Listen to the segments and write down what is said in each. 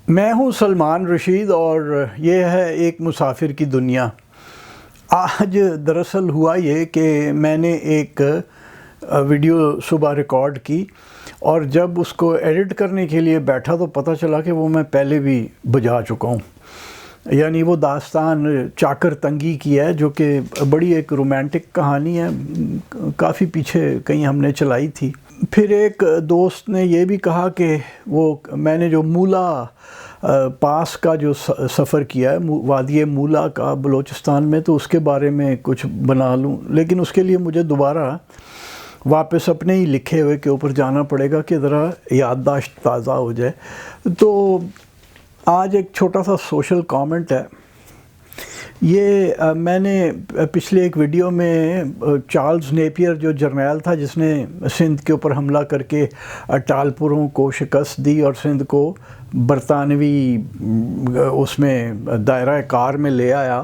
میں ہوں سلمان رشید اور یہ ہے ایک مسافر کی دنیا۔ آج دراصل ہوا یہ کہ میں نے ایک ویڈیو صبح ریکارڈ کی اور جب اس کو ایڈٹ کرنے کے لیے بیٹھا تو پتہ چلا کہ وہ میں پہلے بھی بجا چکا ہوں۔ یعنی وہ داستان چاکر تنگی کی ہے، جو کہ بڑی ایک رومانٹک کہانی ہے، کافی پیچھے کہیں ہم نے چلائی تھی۔ پھر ایک دوست نے یہ بھی کہا کہ وہ میں نے جو مولا پاس کا جو سفر کیا ہے، وادی مولا کا بلوچستان میں، تو اس کے بارے میں کچھ بنا لوں، لیکن اس کے لیے مجھے دوبارہ واپس اپنے ہی لکھے ہوئے کے اوپر جانا پڑے گا کہ ذرا یادداشت تازہ ہو جائے۔ تو آج ایک چھوٹا سا سوشل کامنٹ ہے۔ یہ میں نے پچھلے ایک ویڈیو میں چارلز نیپیئر جو جرنیل تھا جس نے سندھ کے اوپر حملہ کر کے ٹالپوروں کو شکست دی اور سندھ کو برطانوی اس میں دائرہ کار میں لے آیا،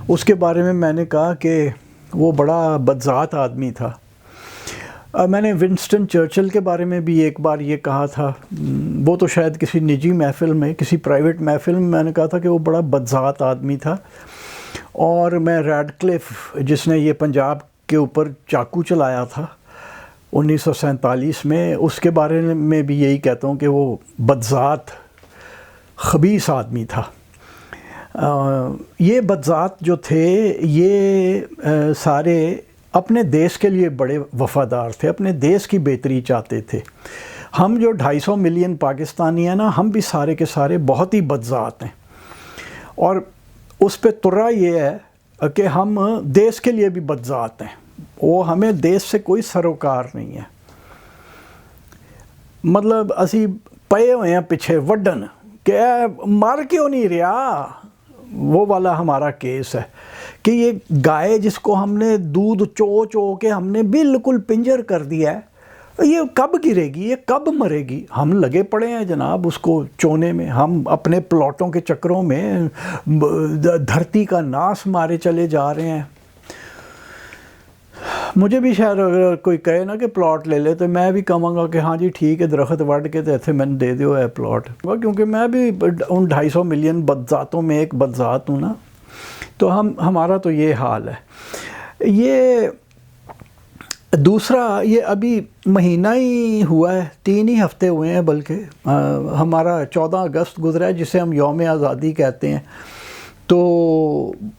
اس کے بارے میں نے کہا کہ وہ بڑا بدذات آدمی تھا۔ میں نے ونسٹن چرچل کے بارے میں بھی ایک بار یہ کہا تھا، وہ تو شاید کسی نجی محفل میں، کسی پرائیویٹ محفل میں نے کہا تھا کہ وہ بڑا بدذات آدمی تھا۔ اور میں ریڈ کلف جس نے یہ پنجاب کے اوپر چاقو چلایا تھا 1947 میں، اس کے بارے میں بھی یہی کہتا ہوں کہ وہ بدذات خبیث آدمی تھا۔ یہ بدذات جو تھے یہ سارے اپنے دیش کے لیے بڑے وفادار تھے، اپنے دیش کی بہتری چاہتے تھے۔ ہم جو 250 ملین پاکستانی ہیں نا، ہم بھی سارے کے سارے بہت ہی بدذات ہیں، اور اس پہ ترا یہ ہے کہ ہم دیش کے لیے بھی بدذات ہیں۔ وہ ہمیں دیش سے کوئی سروکار نہیں ہے، مطلب اسی پئے ہوئے ہیں پیچھے وڈن کہ مر کیوں نہیں رہا، وہ والا ہمارا کیس ہے کہ یہ گائے جس کو ہم نے دودھ چو چو کے ہم نے بالکل پنجر کر دیا ہے، یہ کب گرے گی، یہ کب مرے گی؟ ہم لگے پڑے ہیں جناب اس کو چونے میں، ہم اپنے پلاٹوں کے چکروں میں دھرتی کا ناس مارے چلے جا رہے ہیں۔ مجھے بھی شاید اگر کوئی کہے نا کہ پلاٹ لے لے تو میں بھی کہوں گا کہ ہاں جی ٹھیک ہے، درخت وڈ کے تو ایتھے میں نے دے دیو ہے پلاٹ، کیونکہ میں بھی ان 250 ملین بدذاتوں میں ایک بدذات ہوں نا۔ تو ہمارا تو یہ حال ہے۔ یہ دوسرا، یہ ابھی مہینہ ہی ہوا ہے، 3 ہی ہفتے ہوئے ہیں بلکہ، ہمارا 14 اگست گزرا ہے جسے ہم یوم آزادی کہتے ہیں۔ تو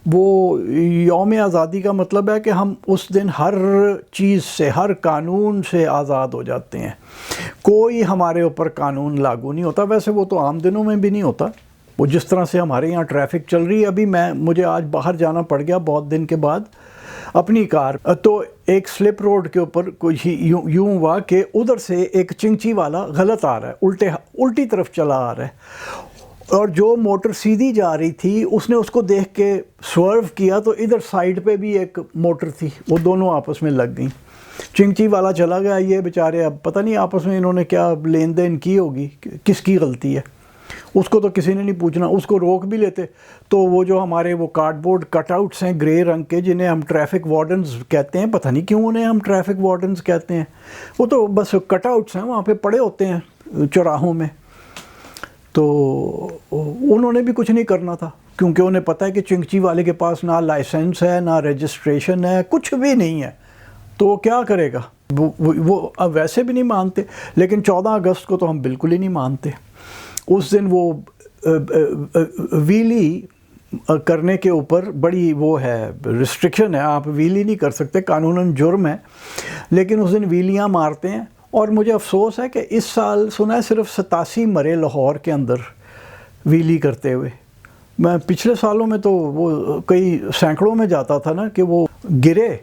وہ یوم آزادی کا مطلب ہے کہ ہم اس دن ہر چیز سے، ہر قانون سے آزاد ہو جاتے ہیں، کوئی ہمارے اوپر قانون لاگو نہیں ہوتا۔ ویسے وہ تو عام دنوں میں بھی نہیں ہوتا، وہ جس طرح سے ہمارے یہاں ٹریفک چل رہی ہے۔ ابھی مجھے آج باہر جانا پڑ گیا بہت دن کے بعد اپنی کار، تو ایک سلپ روڈ کے اوپر کچھ یوں ہوا کہ ادھر سے ایک چنگچی والا غلط آ رہا ہے، الٹی طرف چلا آ رہا ہے، اور جو موٹر سیدھی جا رہی تھی اس نے اس کو دیکھ کے سورو کیا، تو ادھر سائیڈ پہ بھی ایک موٹر تھی، وہ دونوں آپس میں لگ گئیں۔ چنگچی والا چلا گیا، یہ بیچارے اب پتہ نہیں آپس میں انہوں نے کیا لین دین کی ہوگی، کس کی غلطی ہے، اس کو تو کسی نے نہیں پوچھنا۔ اس کو روک بھی لیتے تو وہ جو ہمارے وہ کارڈ بورڈ کٹ آؤٹس ہیں گرے رنگ کے، جنہیں ہم ٹریفک وارڈنز کہتے ہیں، پتہ نہیں کیوں انہیں ہم ٹریفک وارڈنز کہتے ہیں، وہ تو بس کٹ آؤٹس ہیں، وہاں پہ پڑے ہوتے ہیں چوراہوں میں۔ تو انہوں نے بھی کچھ نہیں کرنا تھا، کیونکہ انہیں پتہ ہے کہ چنگچی والے کے پاس نہ لائسنس ہے، نہ رجسٹریشن ہے، کچھ بھی نہیں ہے، تو وہ کیا کرے گا؟ وہ ویسے بھی نہیں مانتے، لیکن 14 اگست کو تو ہم بالکل ہی نہیں مانتے۔ اس دن وہ ویلی کرنے کے اوپر بڑی وہ ہے، ریسٹرکشن ہے، آپ ویلی نہیں کر سکتے، قانوناً جرم ہے، لیکن اس دن ویلیاں مارتے ہیں۔ اور مجھے افسوس ہے کہ اس سال سنا ہے صرف 87 مرے لاہور کے اندر ویلی کرتے ہوئے۔ میں پچھلے سالوں میں تو وہ کئی سینکڑوں میں جاتا تھا نا کہ وہ گرے،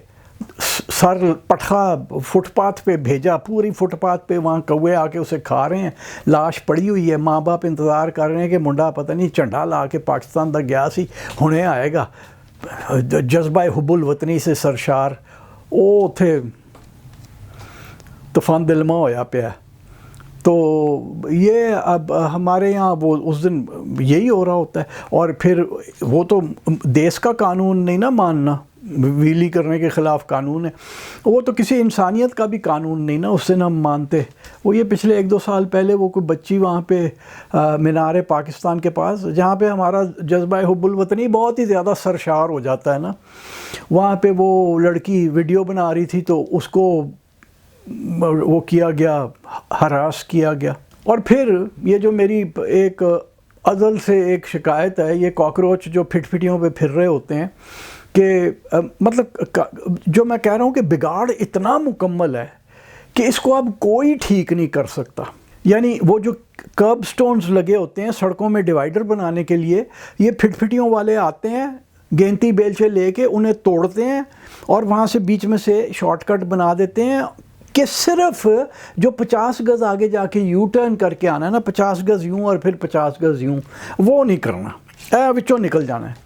سر پٹخا فٹ پاتھ پہ بھیجا، پوری فٹ پاتھ پہ وہاں کوے آ کے اسے کھا رہے ہیں، لاش پڑی ہوئی ہے، ماں باپ انتظار کر رہے ہیں کہ منڈا پتہ نہیں جھنڈا لا کے پاکستان تک گیا سی، ہنے آئے گا، جذبہ حب الوطنی سے سرشار۔ وہ تھے طوفان دلما ہویا پیا۔ تو یہ اب ہمارے یہاں وہ اس دن یہی ہو رہا ہوتا ہے، اور پھر وہ تو دیس کا قانون نہیں نا ماننا، ویلی کرنے کے خلاف قانون ہے، وہ تو کسی انسانیت کا بھی قانون نہیں نا، اس سے نہ ہم مانتے۔ وہ یہ پچھلے 1-2 سال پہلے وہ کوئی بچی وہاں پہ مینار پاکستان کے پاس، جہاں پہ ہمارا جذبہ حب الوطنی بہت ہی زیادہ سرشار ہو جاتا ہے نا، وہاں پہ وہ لڑکی ویڈیو بنا رہی تھی تو اس کو وہ کیا گیا، ہراس کیا گیا۔ اور پھر یہ جو میری ایک ازل سے ایک شکایت ہے، یہ کاکروچ جو پھٹ پھٹیوں پہ پھر رہے ہوتے ہیں، کہ مطلب جو میں کہہ رہا ہوں کہ بگاڑ اتنا مکمل ہے کہ اس کو اب کوئی ٹھیک نہیں کر سکتا۔ یعنی وہ جو کرب سٹونز لگے ہوتے ہیں سڑکوں میں ڈیوائیڈر بنانے کے لیے، یہ پھٹ پھٹیوں والے آتے ہیں گینتی بیلچے لے کے، انہیں توڑتے ہیں اور وہاں سے بیچ میں سے شارٹ کٹ بنا دیتے ہیں کہ صرف جو 50 گز آگے جا کے یو ٹرن کر کے آنا ہے نا، 50 گز یوں اور پھر 50 گز یوں، وہ نہیں کرنا، وچوں نکل جانا ہے۔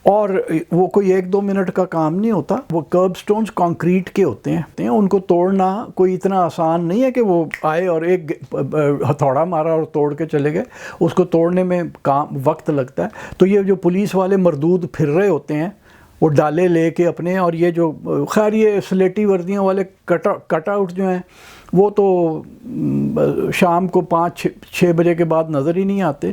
اور وہ کوئی 1-2 منٹ کا کام نہیں ہوتا۔ وہ کرب سٹونز کانکریٹ کے ہوتے ہیں، ان کو توڑنا کوئی اتنا آسان نہیں ہے کہ وہ آئے اور ایک ہتھوڑا مارا اور توڑ کے چلے گئے، اس کو توڑنے میں وقت لگتا ہے۔ تو یہ جو پولیس والے مردود پھر رہے ہوتے ہیں، وہ ڈالے لے کے اپنے، اور یہ جو خیر یہ سلیٹی وردیوں والے کٹ آؤٹ جو ہیں وہ تو شام کو 5-6 بجے کے بعد نظر ہی نہیں آتے،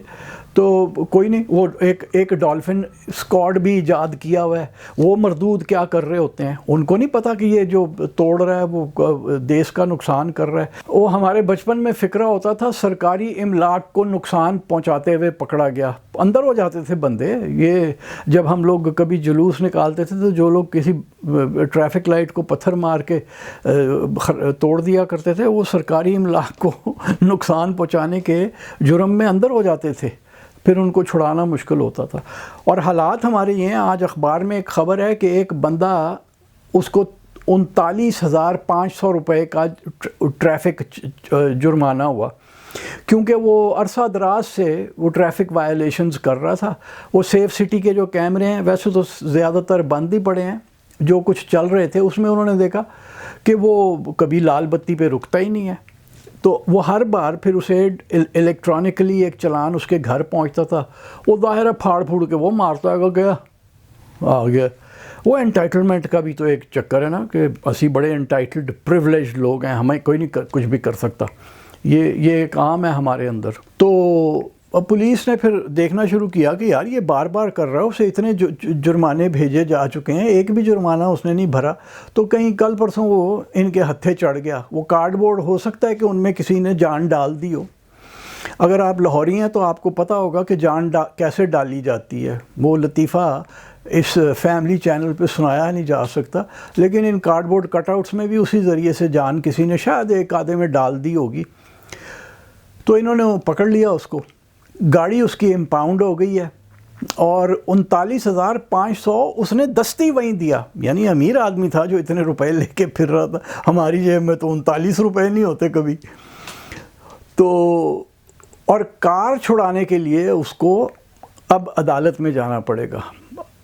تو کوئی نہیں، وہ ایک ڈولفن اسکواڈ بھی ایجاد کیا ہوا ہے، وہ مردود کیا کر رہے ہوتے ہیں، ان کو نہیں پتہ کہ یہ جو توڑ رہا ہے وہ دیس کا نقصان کر رہا ہے۔ وہ ہمارے بچپن میں فکرہ ہوتا تھا سرکاری املاک کو نقصان پہنچاتے ہوئے پکڑا گیا، اندر ہو جاتے تھے بندے۔ یہ جب ہم لوگ کبھی جلوس نکالتے تھے تو جو لوگ کسی ٹریفک لائٹ کو پتھر مار کے توڑ دیا کرتے تھے، وہ سرکاری املاک کو نقصان پہنچانے کے جرم میں اندر ہو جاتے تھے، پھر ان کو چھڑانا مشکل ہوتا تھا۔ اور حالات ہمارے یہ ہیں، آج اخبار میں ایک خبر ہے کہ ایک بندہ، اس کو 39,500 روپے کا ٹریفک جرمانہ ہوا، کیونکہ وہ عرصہ دراز سے وہ ٹریفک وائلیشنز کر رہا تھا۔ وہ سیف سٹی کے جو کیمرے ہیں ویسے تو زیادہ تر بند ہی پڑے ہیں، جو کچھ چل رہے تھے اس میں انہوں نے دیکھا کہ وہ کبھی لال بتی پہ رکتا ہی نہیں ہے، تو وہ ہر بار پھر اسے الیکٹرانکلی ایک چلان اس کے گھر پہنچتا تھا، وہ ظاہر ہے پھاڑ پھوڑ کے وہ مارتا ہے، گیا آ گیا۔ وہ انٹائٹلمنٹ کا بھی تو ایک چکر ہے نا کہ اسی بڑے انٹائٹلڈ پریولیجڈ لوگ ہیں، ہمیں کوئی نہیں کچھ بھی کر سکتا، یہ ایک عام ہے ہمارے اندر۔ تو پولیس نے پھر دیکھنا شروع کیا کہ یار یہ بار بار کر رہا ہے، اسے اتنے جرمانے بھیجے جا چکے ہیں، ایک بھی جرمانہ اس نے نہیں بھرا، تو کہیں کل پرسوں وہ ان کے ہتھے چڑھ گیا۔ وہ کارڈ بورڈ ہو سکتا ہے کہ ان میں کسی نے جان ڈال دی ہو۔ اگر آپ لاہوری ہیں تو آپ کو پتہ ہوگا کہ جان کیسے ڈالی جاتی ہے، وہ لطیفہ اس فیملی چینل پہ سنایا نہیں جا سکتا، لیکن ان کارڈ بورڈ کٹ آؤٹس میں بھی اسی ذریعے سے جان کسی نے شاید ایک آدھے میں ڈال دی ہوگی۔ تو انہوں نے پکڑ لیا اس کو، گاڑی اس کی امپاؤنڈ ہو گئی ہے، اور 39,500 اس نے دستی وہیں دیا۔ یعنی امیر آدمی تھا جو اتنے روپے لے کے پھر رہا تھا، ہماری جیب میں تو 39 روپے نہیں ہوتے کبھی۔ تو اور کار چھڑانے کے لیے اس کو اب عدالت میں جانا پڑے گا،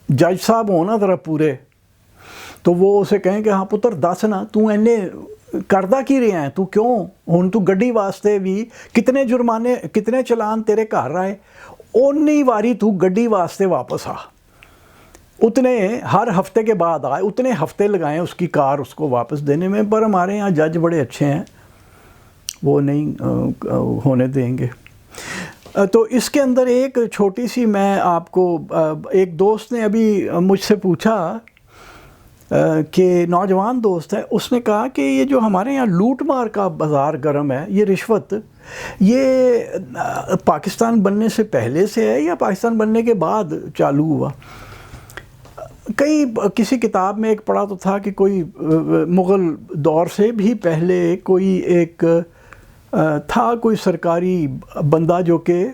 جج صاحب ہونا ذرا پورے، تو وہ اسے کہیں کہ ہاں پتر دس نا تو اینے کردہ کی رہے ہیں، تو کیوں ہن تو گڈی واسطے بھی کتنے جرمانے کتنے چلان تیرے گھر آئے، اونی واری تو گڈی واسطے واپس آ، اتنے ہر ہفتے کے بعد آئے، اتنے ہفتے لگائیں اس کی کار اس کو واپس دینے میں۔ پر ہمارے یہاں جج بڑے اچھے ہیں، وہ نہیں ہونے دیں گے۔ تو اس کے اندر ایک چھوٹی سی، میں آپ کو، ایک دوست نے ابھی مجھ سے پوچھا کہ نوجوان دوست ہے، اس نے کہا کہ یہ جو ہمارے یہاں لوٹ مار کا بازار گرم ہے، یہ رشوت، یہ پاکستان بننے سے پہلے سے ہے یا پاکستان بننے کے بعد چالو ہوا؟ کسی کتاب میں ایک پڑھا تو تھا کہ کوئی مغل دور سے بھی پہلے کوئی ایک تھا کوئی سرکاری بندہ جو کہ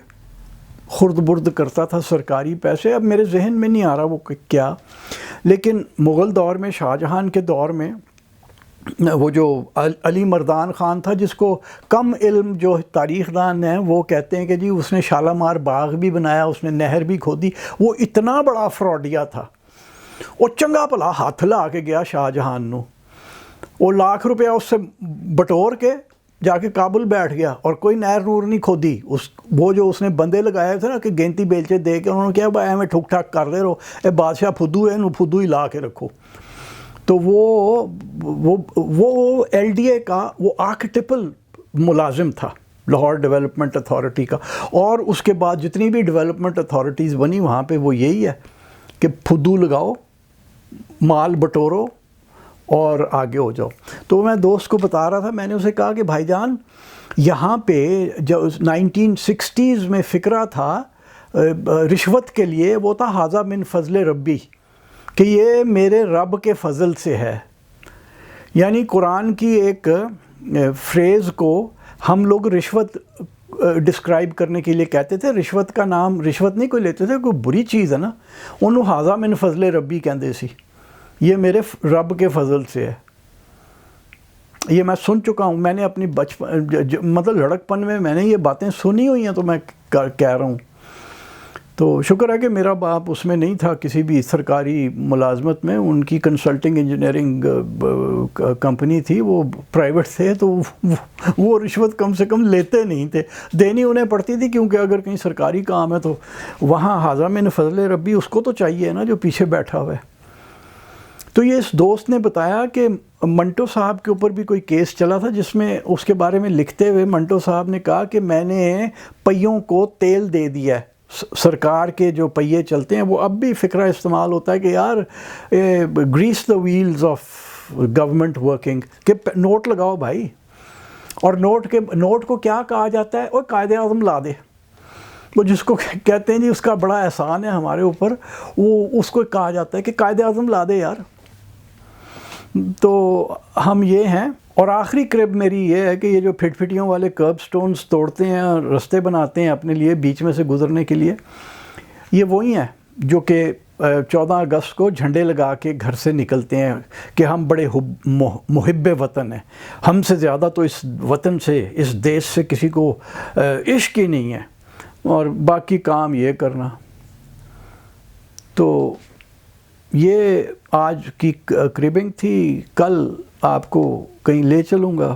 خرد برد کرتا تھا سرکاری پیسے، اب میرے ذہن میں نہیں آ رہا وہ کیا، لیکن مغل دور میں شاہ جہان کے دور میں وہ جو علی مردان خان تھا، جس کو کم علم جو تاریخ دان ہیں وہ کہتے ہیں کہ جی اس نے شالامار باغ بھی بنایا، اس نے نہر بھی کھودی، وہ اتنا بڑا فراڈیا تھا، وہ چنگا بھلا ہاتھ لا کے گیا شاہ جہان نو، وہ لاکھ روپیہ اس سے بٹور کے جا کے کابل بیٹھ گیا اور کوئی نہر نور نہیں کھودی. وہ جو اس نے بندے لگائے تھے نا کہ گینتی بیلچے دے کے انہوں نے کیا بھائی ہمیں ٹھک ٹھاک کر دے رہو, اے بادشاہ پھدو ہے انہوں پھدو ہی لا کے رکھو. تو وہ ایل ڈی اے کا وہ آرکیٹیپل ملازم تھا لاہور ڈیولپمنٹ اتھارٹی کا. اور اس کے بعد جتنی بھی ڈیولپمنٹ اتھارٹیز بنی وہاں پہ وہ یہی ہے کہ پھدو لگاؤ, مال بٹورو اور آگے ہو جاؤ. تو میں دوست کو بتا رہا تھا, میں نے اسے کہا کہ بھائی جان یہاں پہ جو 1960s میں فکرہ تھا رشوت کے لیے, وہ تھا ھذا من فضل ربی, کہ یہ میرے رب کے فضل سے ہے. یعنی قرآن کی ایک فریز کو ہم لوگ رشوت ڈسکرائب کرنے کے لیے کہتے تھے. رشوت کا نام رشوت نہیں کوئی لیتے تھے, کوئی بری چیز ہے نا, انہوں ھذا من فضل ربی کہندے سی, یہ میرے رب کے فضل سے ہے. یہ میں سن چکا ہوں, میں نے اپنی مطلب لڑکپن میں نے یہ باتیں سنی ہوئی ہیں تو میں کہہ رہا ہوں. تو شکر ہے کہ میرا باپ اس میں نہیں تھا کسی بھی سرکاری ملازمت میں, ان کی کنسلٹنگ انجینئرنگ کمپنی تھی, وہ پرائیویٹ تھے, تو وہ رشوت کم سے کم لیتے نہیں تھے, دینی انہیں پڑتی تھی, کیونکہ اگر کہیں سرکاری کام ہے تو وہاں ھذا من فضل ربی اس کو تو چاہیے نا جو پیچھے بیٹھا ہوا ہے. تو یہ اس دوست نے بتایا کہ منٹو صاحب کے اوپر بھی کوئی کیس چلا تھا, جس میں اس کے بارے میں لکھتے ہوئے منٹو صاحب نے کہا کہ میں نے پہیوں کو تیل دے دیا ہے. سرکار کے جو پہیے چلتے ہیں وہ اب بھی فکرہ استعمال ہوتا ہے کہ یار grease the wheels of government working, کہ نوٹ لگاؤ بھائی. اور نوٹ کو کیا کہا جاتا ہے, اور قائد اعظم لا دے, وہ جس کو کہتے ہیں جی اس کا بڑا احسان ہے ہمارے اوپر, وہ اس کو کہا جاتا ہے کہ قائد اعظم لا دے یار. تو ہم یہ ہیں. اور آخری کرب میری یہ ہے کہ یہ جو پھٹ پھٹیوں والے کرب سٹونز توڑتے ہیں, رستے بناتے ہیں اپنے لیے بیچ میں سے گزرنے کے لیے, یہ وہی ہیں جو کہ 14 اگست کو جھنڈے لگا کے گھر سے نکلتے ہیں کہ ہم بڑے محب وطن ہیں, ہم سے زیادہ تو اس وطن سے, اس دیش سے کسی کو عشق ہی نہیں ہے, اور باقی کام یہ کرنا. تو یہ آج کی کربنگ تھی. کل آپ کو کہیں لے چلوں گا.